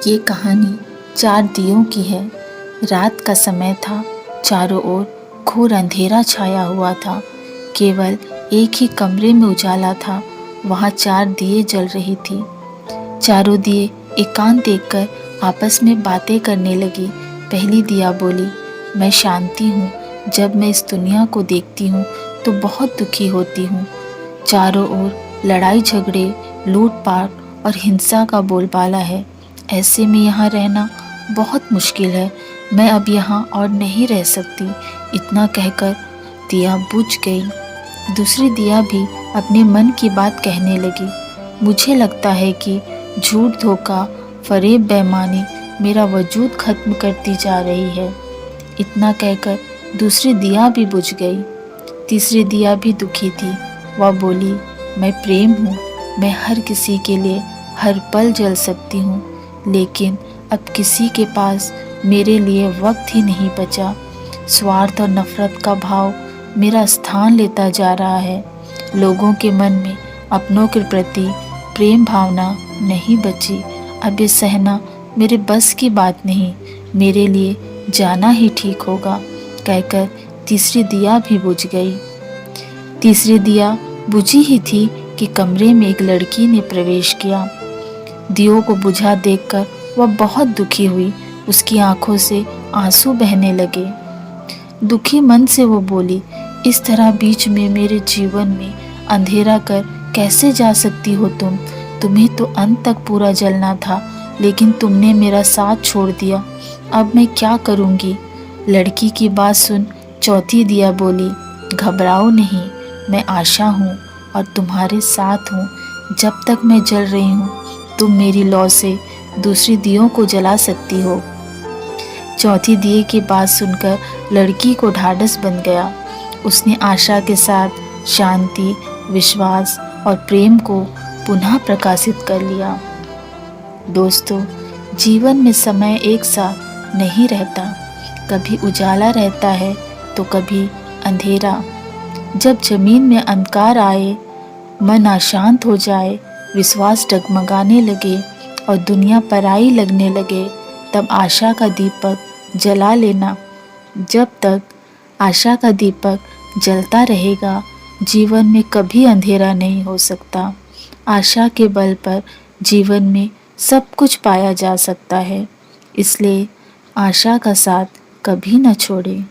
ये कहानी 4 दियों की है। रात का समय था। चारों ओर घोर अंधेरा छाया हुआ था। केवल एक ही कमरे में उजाला था। वहाँ 4 दिए जल रही थी। चारों दिए एकांत देखकर आपस में बातें करने लगी। पहली दिया बोली, मैं शांति हूँ। जब मैं इस दुनिया को देखती हूँ तो बहुत दुखी होती हूँ। चारों ओर लड़ाई झगड़े, लूटपाट और हिंसा का बोलबाला है। ऐसे में यहाँ रहना बहुत मुश्किल है। मैं अब यहाँ और नहीं रह सकती। इतना कहकर दिया बुझ गई। दूसरी दिया भी अपने मन की बात कहने लगी। मुझे लगता है कि झूठ, धोखा, फरेब, बेईमानी मेरा वजूद खत्म करती जा रही है। इतना कहकर दूसरी दिया भी बुझ गई। तीसरी दिया भी दुखी थी। वह बोली, मैं प्रेम हूँ। मैं हर किसी के लिए हर पल जल सकती हूँ, लेकिन अब किसी के पास मेरे लिए वक्त ही नहीं बचा। स्वार्थ और नफरत का भाव मेरा स्थान लेता जा रहा है। लोगों के मन में अपनों के प्रति प्रेम भावना नहीं बची। अब ये सहना मेरे बस की बात नहीं। मेरे लिए जाना ही ठीक होगा, कहकर तीसरी दिया भी बुझ गई। तीसरी दिया बुझी ही थी कि कमरे में एक लड़की ने प्रवेश किया। दियों को बुझा देखकर वह बहुत दुखी हुई। उसकी आंखों से आंसू बहने लगे। दुखी मन से वो बोली, इस तरह बीच में मेरे जीवन में अंधेरा कर कैसे जा सकती हो तुम? तुम्हें तो अंत तक पूरा जलना था, लेकिन तुमने मेरा साथ छोड़ दिया। अब मैं क्या करूँगी? लड़की की बात सुन चौथी दिया बोली, घबराओ नहीं, मैं आशा हूँ और तुम्हारे साथ हूँ। जब तक मैं जल रही हूँ तुम मेरी लौ से दूसरी दियों को जला सकती हो। चौथी दिए की बात सुनकर लड़की को ढाढ़स बन गया। उसने आशा के साथ शांति, विश्वास और प्रेम को पुनः प्रकाशित कर लिया। दोस्तों, जीवन में समय एक सा नहीं रहता। कभी उजाला रहता है तो कभी अंधेरा। जब जमीन में अंधकार आए, मन अशांत हो जाए, विश्वास डगमगाने लगे और दुनिया पराई लगने लगे, तब आशा का दीपक जला लेना। जब तक आशा का दीपक जलता रहेगा, जीवन में कभी अंधेरा नहीं हो सकता। आशा के बल पर जीवन में सब कुछ पाया जा सकता है। इसलिए आशा का साथ कभी न छोड़ें।